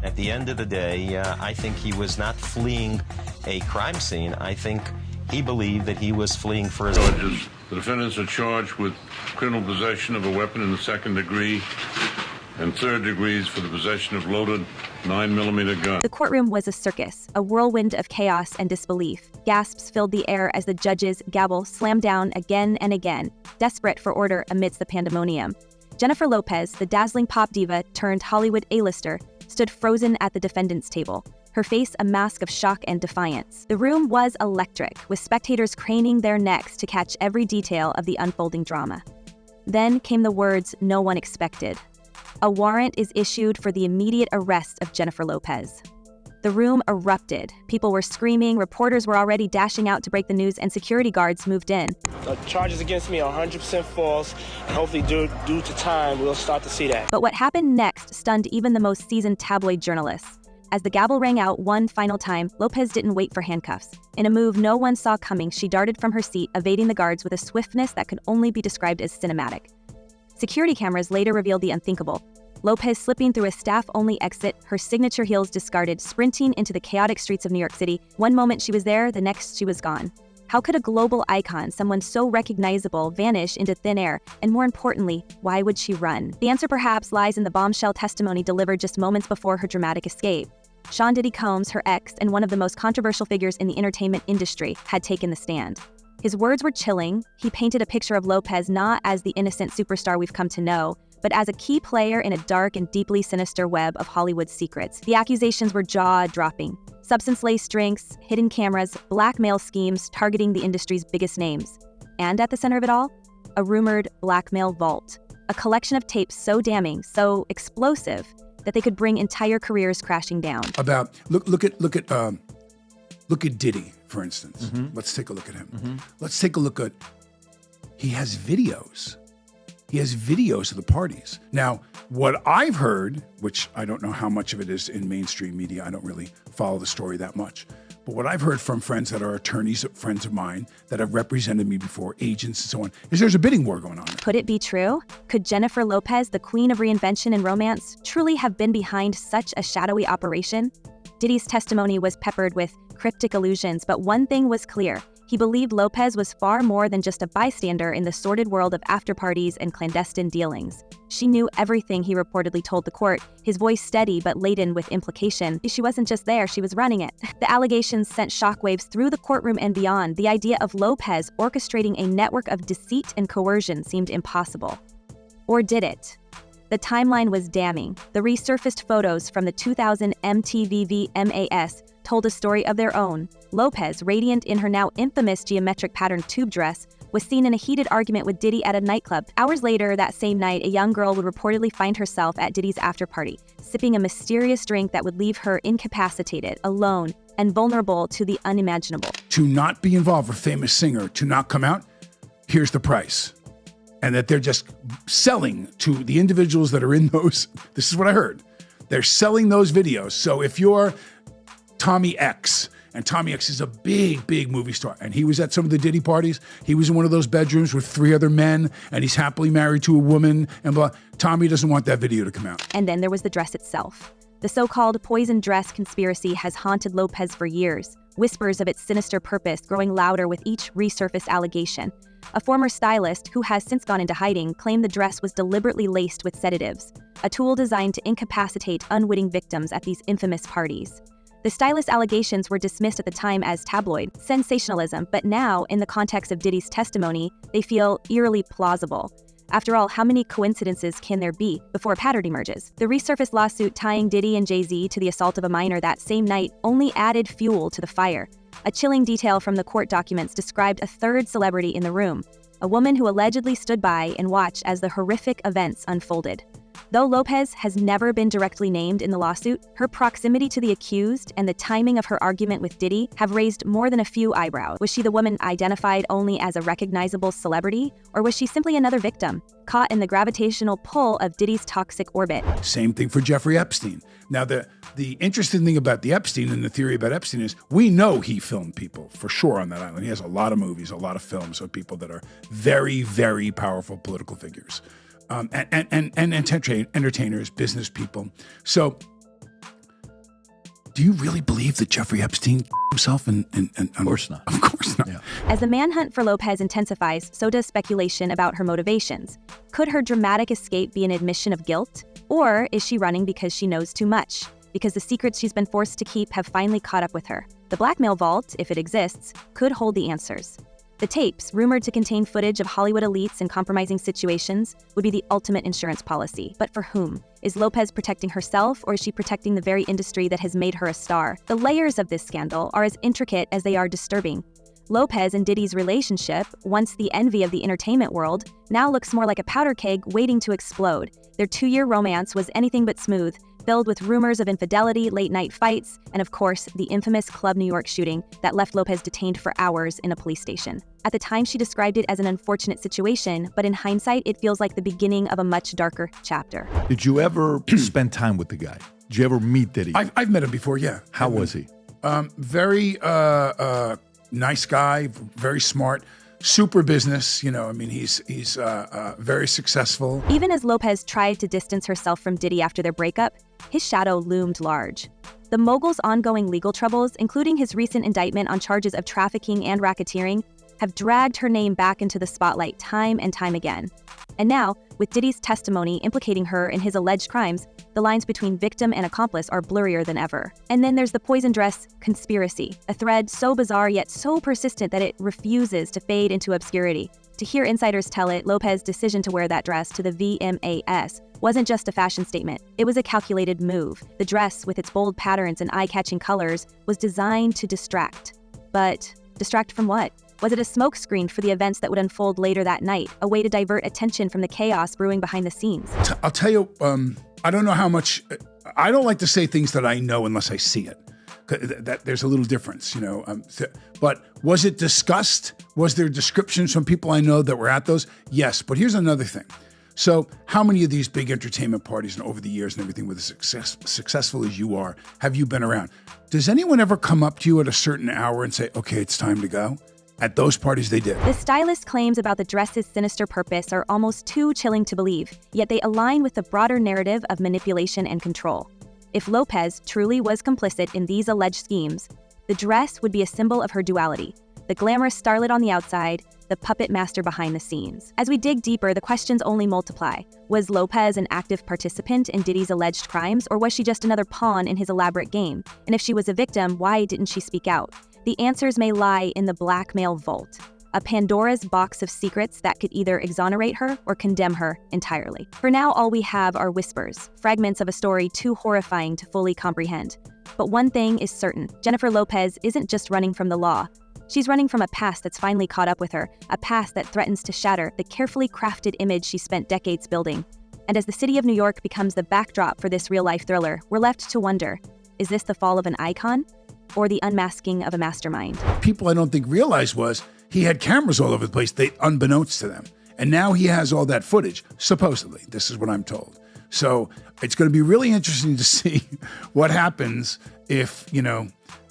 At the end of the day, I think he was not fleeing a crime scene. I think he believed that he was fleeing for his charges. The defendants are charged with criminal possession of a weapon in the second degree and third degrees for the possession of loaded 9mm gun. The courtroom was a circus, a whirlwind of chaos and disbelief. Gasps filled the air as the judge's gavel slammed down again and again, desperate for order amidst the pandemonium. Jennifer Lopez, the dazzling pop diva turned Hollywood A-lister, stood frozen at the defendant's table, her face a mask of shock and defiance. The room was electric, with spectators craning their necks to catch every detail of the unfolding drama. Then came the words no one expected. A warrant is issued for the immediate arrest of Jennifer Lopez. The room erupted. People were screaming, reporters were already dashing out to break the news, and security guards moved in. The charges against me are 100% false, and hopefully due to time, we'll start to see that. But what happened next stunned even the most seasoned tabloid journalists. As the gavel rang out one final time, Lopez didn't wait for handcuffs. In a move no one saw coming, she darted from her seat, evading the guards with a swiftness that could only be described as cinematic. Security cameras later revealed the unthinkable. Lopez slipping through a staff-only exit, her signature heels discarded, sprinting into the chaotic streets of New York City. One moment she was there, the next she was gone. How could a global icon, someone so recognizable, vanish into thin air? And more importantly, why would she run? The answer perhaps lies in the bombshell testimony delivered just moments before her dramatic escape. Sean Diddy Combs, her ex, and one of the most controversial figures in the entertainment industry, had taken the stand. His words were chilling. He painted a picture of Lopez not as the innocent superstar we've come to know, but as a key player in a dark and deeply sinister web of Hollywood's secrets. The accusations were jaw-dropping. Substance-laced drinks, hidden cameras, blackmail schemes targeting the industry's biggest names. And at the center of it all, a rumored blackmail vault. A collection of tapes so damning, so explosive, that they could bring entire careers crashing down. Look at Diddy, for instance. Mm-hmm. Let's take a look at him. Mm-hmm. Let's take a look at, he has videos. He has videos of the parties. Now, what I've heard, which I don't know how much of it is in mainstream media, I don't really follow the story that much, but what I've heard from friends that are attorneys, friends of mine that have represented me before, agents and so on, is there's a bidding war going on. Could it be true? Could Jennifer Lopez, the queen of reinvention and romance, truly have been behind such a shadowy operation? Diddy's testimony was peppered with cryptic allusions, but one thing was clear. He believed Lopez was far more than just a bystander in the sordid world of after-parties and clandestine dealings. She knew everything he reportedly told the court, his voice steady but laden with implication. She wasn't just there, she was running it. The allegations sent shockwaves through the courtroom and beyond. The idea of Lopez orchestrating a network of deceit and coercion seemed impossible. Or did it? The timeline was damning. The resurfaced photos from the 2000 MTV VMAs told a story of their own. Lopez, radiant in her now infamous geometric patterned tube dress, was seen in a heated argument with Diddy at a nightclub. Hours later, that same night, a young girl would reportedly find herself at Diddy's after-party, sipping a mysterious drink that would leave her incapacitated, alone, and vulnerable to the unimaginable. To not be involved with a famous singer, to not come out, here's the price. And that they're just selling to the individuals that are in those, this is what I heard, they're selling those videos. So if you're Tommy X, and Tommy X is a big, big movie star, and he was at some of the Diddy parties, he was in one of those bedrooms with 3 other men, and he's happily married to a woman, and blah. Tommy doesn't want that video to come out. And then there was the dress itself. The so-called poison dress conspiracy has haunted Lopez for years, whispers of its sinister purpose growing louder with each resurfaced allegation. A former stylist, who has since gone into hiding, claimed the dress was deliberately laced with sedatives, a tool designed to incapacitate unwitting victims at these infamous parties. The stylist's allegations were dismissed at the time as tabloid sensationalism, but now, in the context of Diddy's testimony, they feel eerily plausible. After all, how many coincidences can there be before a pattern emerges? The resurfaced lawsuit tying Diddy and Jay-Z to the assault of a minor that same night only added fuel to the fire. A chilling detail from the court documents described a third celebrity in the room, a woman who allegedly stood by and watched as the horrific events unfolded. Though Lopez has never been directly named in the lawsuit, her proximity to the accused and the timing of her argument with Diddy have raised more than a few eyebrows. Was she the woman identified only as a recognizable celebrity, or was she simply another victim, caught in the gravitational pull of Diddy's toxic orbit? Same thing for Jeffrey Epstein. Now, the interesting thing about the Epstein and the theory about Epstein is we know he filmed people, for sure, on that island. He has a lot of movies, a lot of films of people that are very, very powerful political figures. And entertainers, business people. So do you really believe that Jeffrey Epstein himself? And of course not. Of course not. Yeah. As the manhunt for Lopez intensifies, so does speculation about her motivations. Could her dramatic escape be an admission of guilt? Or is she running because she knows too much? Because the secrets she's been forced to keep have finally caught up with her. The blackmail vault, if it exists, could hold the answers. The tapes, rumored to contain footage of Hollywood elites in compromising situations, would be the ultimate insurance policy. But for whom? Is Lopez protecting herself, or is she protecting the very industry that has made her a star? The layers of this scandal are as intricate as they are disturbing. Lopez and Diddy's relationship, once the envy of the entertainment world, now looks more like a powder keg waiting to explode. Their 2-year romance was anything but smooth, filled with rumors of infidelity, late-night fights, and of course, the infamous Club New York shooting that left Lopez detained for hours in a police station. At the time, she described it as an unfortunate situation, but in hindsight, it feels like the beginning of a much darker chapter. Did you ever spend time with the guy? Did you ever meet Diddy? I've met him before, yeah. How was he? Very nice guy, very smart, super business. He's very successful. Even as Lopez tried to distance herself from Diddy after their breakup, his shadow loomed large. The mogul's ongoing legal troubles, including his recent indictment on charges of trafficking and racketeering, have dragged her name back into the spotlight time and time again. And now, with Diddy's testimony implicating her in his alleged crimes, the lines between victim and accomplice are blurrier than ever. And then there's the poison dress conspiracy, a thread so bizarre yet so persistent that it refuses to fade into obscurity. To hear insiders tell it, Lopez's decision to wear that dress to the VMAs wasn't just a fashion statement. It was a calculated move. The dress, with its bold patterns and eye-catching colors, was designed to distract. But distract from what? Was it a smokescreen for the events that would unfold later that night, a way to divert attention from the chaos brewing behind the scenes? I'll tell you, I don't know how much, I don't like to say things that I know unless I see it. That there's a little difference, but was it discussed? Was there descriptions from people I know that were at those? Yes, but here's another thing. So how many of these big entertainment parties and over the years and everything with as successful as you are, have you been around? Does anyone ever come up to you at a certain hour and say, okay, it's time to go? At those parties, they did. The stylist's claims about the dress's sinister purpose are almost too chilling to believe, yet they align with the broader narrative of manipulation and control. If Lopez truly was complicit in these alleged schemes, the dress would be a symbol of her duality, the glamorous starlet on the outside, the puppet master behind the scenes. As we dig deeper, the questions only multiply. Was Lopez an active participant in Diddy's alleged crimes, or was she just another pawn in his elaborate game? And if she was a victim, why didn't she speak out? The answers may lie in the blackmail vault, a Pandora's box of secrets that could either exonerate her or condemn her entirely. For now, all we have are whispers, fragments of a story too horrifying to fully comprehend. But one thing is certain, Jennifer Lopez isn't just running from the law. She's running from a past that's finally caught up with her, a past that threatens to shatter the carefully crafted image she spent decades building. And as the city of New York becomes the backdrop for this real-life thriller, we're left to wonder, is this the fall of an icon? Or the unmasking of a mastermind? People I don't think realized was he had cameras all over the place, unbeknownst to them. And now he has all that footage, supposedly. This is what I'm told. So it's going to be really interesting to see what happens if,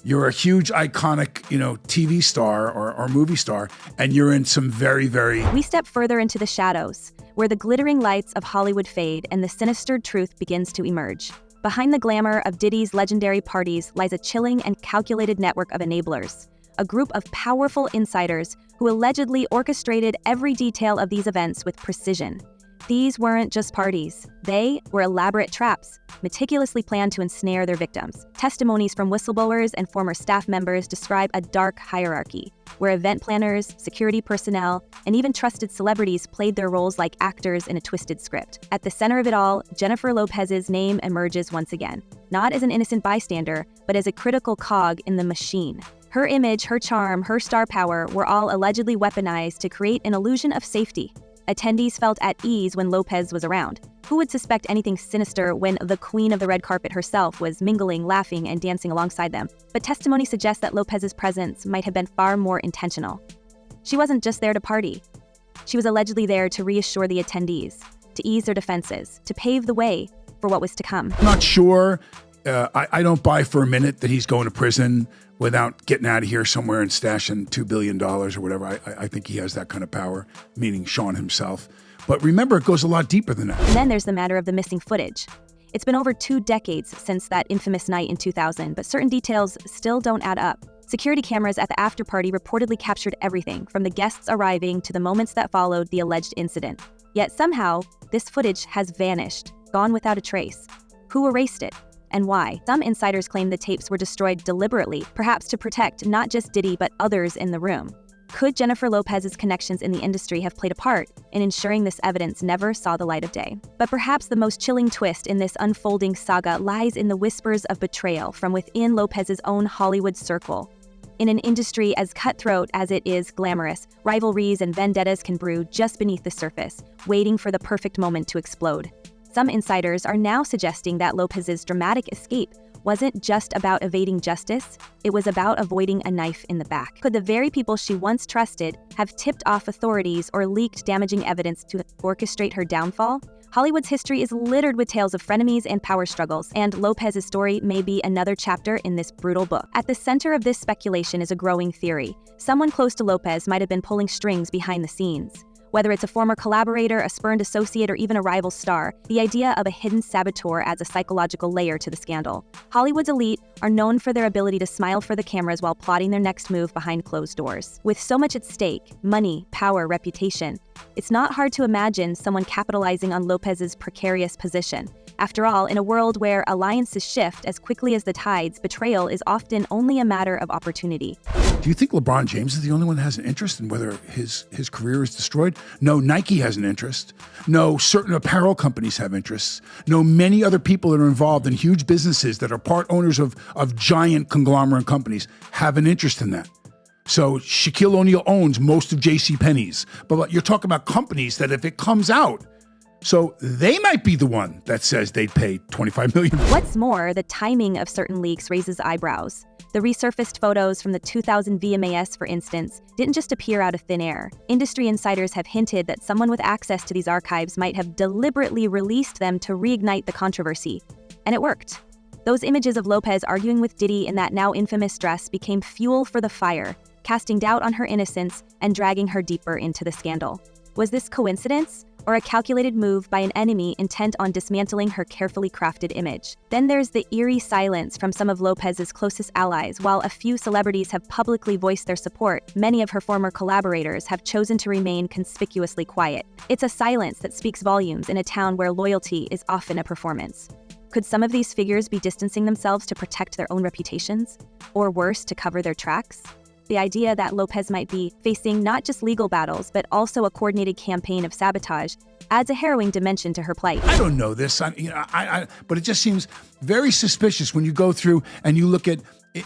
you're a huge iconic, TV star or movie star, and you're in some very, very... We step further into the shadows, where the glittering lights of Hollywood fade and the sinister truth begins to emerge. Behind the glamour of Diddy's legendary parties lies a chilling and calculated network of enablers, a group of powerful insiders who allegedly orchestrated every detail of these events with precision. These weren't just parties. They were elaborate traps, meticulously planned to ensnare their victims. Testimonies from whistleblowers and former staff members describe a dark hierarchy, where event planners, security personnel, and even trusted celebrities played their roles like actors in a twisted script. At the center of it all, Jennifer Lopez's name emerges once again, not as an innocent bystander, but as a critical cog in the machine. Her image, her charm, her star power were all allegedly weaponized to create an illusion of safety. Attendees felt at ease when Lopez was around. Who would suspect anything sinister when the queen of the red carpet herself was mingling, laughing, and dancing alongside them? But testimony suggests that Lopez's presence might have been far more intentional. She wasn't just there to party. She was allegedly there to reassure the attendees, to ease their defenses, to pave the way for what was to come. I'm not sure. I don't buy for a minute that he's going to prison without getting out of here somewhere and stashing $2 billion or whatever. I think he has that kind of power, meaning Sean himself. But remember, it goes a lot deeper than that. And then there's the matter of the missing footage. It's been over 2 decades since that infamous night in 2000, but certain details still don't add up. Security cameras at the after-party reportedly captured everything, from the guests arriving to the moments that followed the alleged incident. Yet somehow, this footage has vanished, gone without a trace. Who erased it? And why? Some insiders claim the tapes were destroyed deliberately, perhaps to protect not just Diddy but others in the room. Could Jennifer Lopez's connections in the industry have played a part in ensuring this evidence never saw the light of day? But perhaps the most chilling twist in this unfolding saga lies in the whispers of betrayal from within Lopez's own Hollywood circle. In an industry as cutthroat as it is glamorous, rivalries and vendettas can brew just beneath the surface, waiting for the perfect moment to explode. Some insiders are now suggesting that Lopez's dramatic escape wasn't just about evading justice, it was about avoiding a knife in the back. Could the very people she once trusted have tipped off authorities or leaked damaging evidence to orchestrate her downfall? Hollywood's history is littered with tales of frenemies and power struggles, and Lopez's story may be another chapter in this brutal book. At the center of this speculation is a growing theory. Someone close to Lopez might have been pulling strings behind the scenes. Whether it's a former collaborator, a spurned associate, or even a rival star, the idea of a hidden saboteur adds a psychological layer to the scandal. Hollywood's elite are known for their ability to smile for the cameras while plotting their next move behind closed doors. With so much at stake, money, power, reputation, it's not hard to imagine someone capitalizing on Lopez's precarious position. After all, in a world where alliances shift as quickly as the tides, betrayal is often only a matter of opportunity. Do you think LeBron James is the only one that has an interest in whether his career is destroyed? No, Nike has an interest. No, certain apparel companies have interests. No, many other people that are involved in huge businesses that are part owners of giant conglomerate companies have an interest in that. So Shaquille O'Neal owns most of JCPenney's. But you're talking about companies that if it comes out, so they might be the one that says they'd pay $25 million. What's more, the timing of certain leaks raises eyebrows. The resurfaced photos from the 2000 VMAs, for instance, didn't just appear out of thin air. Industry insiders have hinted that someone with access to these archives might have deliberately released them to reignite the controversy. And it worked. Those images of Lopez arguing with Diddy in that now infamous dress became fuel for the fire, casting doubt on her innocence and dragging her deeper into the scandal. Was this coincidence? Or a calculated move by an enemy intent on dismantling her carefully crafted image? Then there's the eerie silence from some of Lopez's closest allies. While a few celebrities have publicly voiced their support, many of her former collaborators have chosen to remain conspicuously quiet. It's a silence that speaks volumes in a town where loyalty is often a performance. Could some of these figures be distancing themselves to protect their own reputations? Or worse, to cover their tracks? The idea that Lopez might be facing not just legal battles, but also a coordinated campaign of sabotage adds a harrowing dimension to her plight. I don't know this, but it just seems very suspicious when you go through and you look at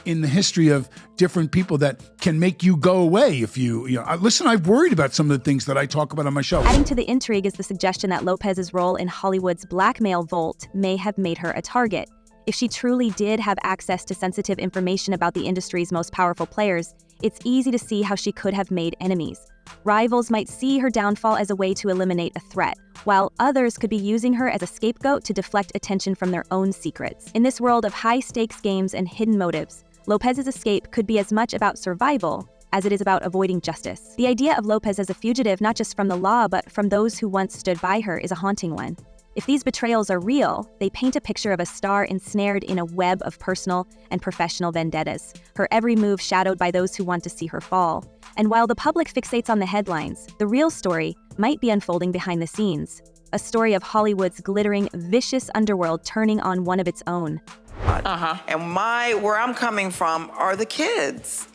in the history of different people that can make you go away if listen, I've worried about some of the things that I talk about on my show. Adding to the intrigue is the suggestion that Lopez's role in Hollywood's blackmail vault may have made her a target. If she truly did have access to sensitive information about the industry's most powerful players, it's easy to see how she could have made enemies. Rivals might see her downfall as a way to eliminate a threat, while others could be using her as a scapegoat to deflect attention from their own secrets. In this world of high-stakes games and hidden motives, Lopez's escape could be as much about survival as it is about avoiding justice. The idea of Lopez as a fugitive, not just from the law, but from those who once stood by her, is a haunting one. If these betrayals are real, they paint a picture of a star ensnared in a web of personal and professional vendettas, her every move shadowed by those who want to see her fall. And while the public fixates on the headlines, the real story might be unfolding behind the scenes. A story of Hollywood's glittering, vicious underworld turning on one of its own. And where I'm coming from are the kids.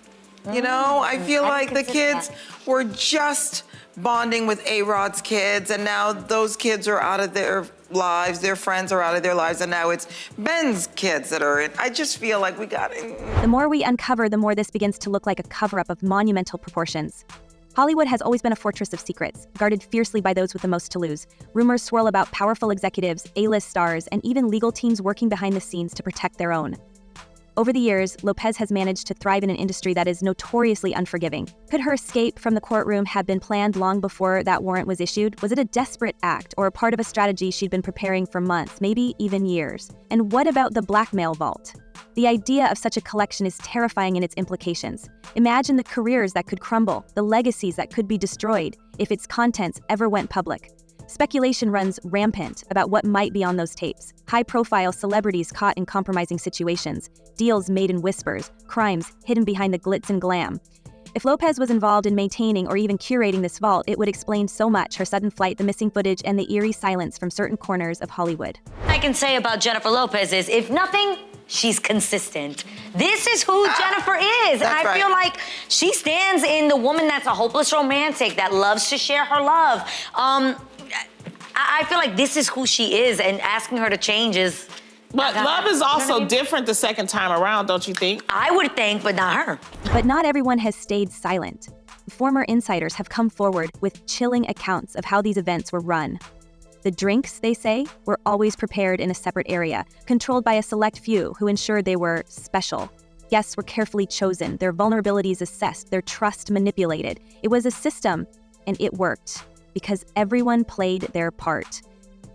You know, I feel like the kids were just bonding with A-Rod's kids, and now those kids are out of their lives, their friends are out of their lives, and now it's Ben's kids that are in. I just feel like we got it. The more we uncover, the more this begins to look like a cover-up of monumental proportions. Hollywood has always been a fortress of secrets, guarded fiercely by those with the most to lose. Rumors swirl about powerful executives, A-list stars, and even legal teams working behind the scenes to protect their own. Over the years, Lopez has managed to thrive in an industry that is notoriously unforgiving. Could her escape from the courtroom have been planned long before that warrant was issued? Was it a desperate act or a part of a strategy she'd been preparing for months, maybe even years? And what about the blackmail vault? The idea of such a collection is terrifying in its implications. Imagine the careers that could crumble, the legacies that could be destroyed if its contents ever went public. Speculation runs rampant about what might be on those tapes. High-profile celebrities caught in compromising situations, deals made in whispers, crimes hidden behind the glitz and glam. If Lopez was involved in maintaining or even curating this vault, it would explain so much: her sudden flight, the missing footage, and the eerie silence from certain corners of Hollywood. I can say about Jennifer Lopez is, if nothing, she's consistent. This is who Jennifer is. And I feel like she stands in the woman that's a hopeless romantic, that loves to share her love. I feel like this is who she is, and asking her to change is... But love is also different the second time around, don't you think? I would think, but not her. But not everyone has stayed silent. Former insiders have come forward with chilling accounts of how these events were run. The drinks, they say, were always prepared in a separate area, controlled by a select few who ensured they were special. Guests were carefully chosen, their vulnerabilities assessed, their trust manipulated. It was a system, and it worked, because everyone played their part.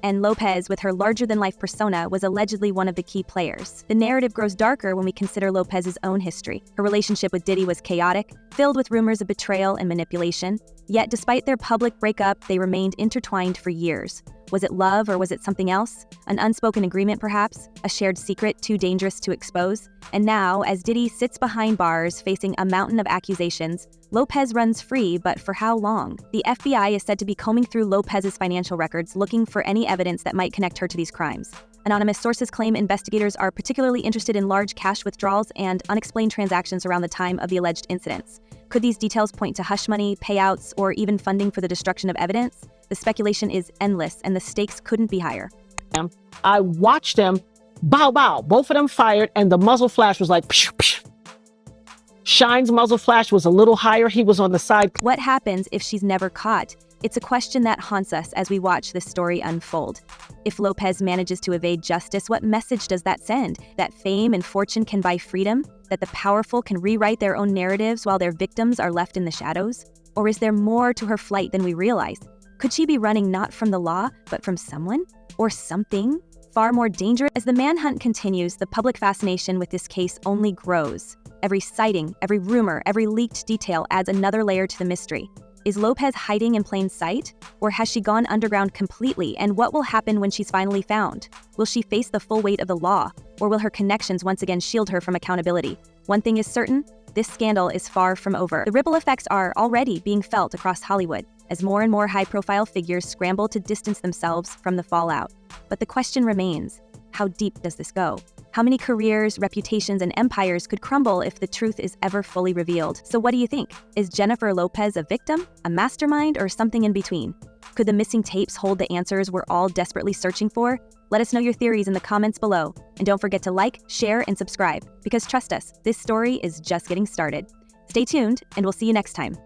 And Lopez, with her larger-than-life persona, was allegedly one of the key players. The narrative grows darker when we consider Lopez's own history. Her relationship with Diddy was chaotic, filled with rumors of betrayal and manipulation. Yet, despite their public breakup, they remained intertwined for years. Was it love, or was it something else? An unspoken agreement, perhaps? A shared secret too dangerous to expose? And now, as Diddy sits behind bars facing a mountain of accusations, Lopez runs free, but for how long? The FBI is said to be combing through Lopez's financial records, looking for any evidence that might connect her to these crimes. Anonymous sources claim investigators are particularly interested in large cash withdrawals and unexplained transactions around the time of the alleged incidents. Could these details point to hush money, payouts, or even funding for the destruction of evidence? The speculation is endless, and the stakes couldn't be higher. I watched them, bow, bow, both of them fired, and the muzzle flash was like, psh, psh. Shine's muzzle flash was a little higher. He was on the side. What happens if she's never caught? It's a question that haunts us as we watch this story unfold. If Lopez manages to evade justice, what message does that send? That fame and fortune can buy freedom? That the powerful can rewrite their own narratives while their victims are left in the shadows? Or is there more to her flight than we realize? Could she be running not from the law, but from someone? Or something far more dangerous? As the manhunt continues, the public fascination with this case only grows. Every sighting, every rumor, every leaked detail adds another layer to the mystery. Is Lopez hiding in plain sight? Or has she gone underground completely? And what will happen when she's finally found? Will she face the full weight of the law? Or will her connections once again shield her from accountability? One thing is certain, this scandal is far from over. The ripple effects are already being felt across Hollywood, as more and more high-profile figures scramble to distance themselves from the fallout. But the question remains, how deep does this go? How many careers, reputations, and empires could crumble if the truth is ever fully revealed? So what do you think? Is Jennifer Lopez a victim, a mastermind, or something in between? Could the missing tapes hold the answers we're all desperately searching for? Let us know your theories in the comments below. And don't forget to like, share, and subscribe, because trust us, this story is just getting started. Stay tuned, and we'll see you next time.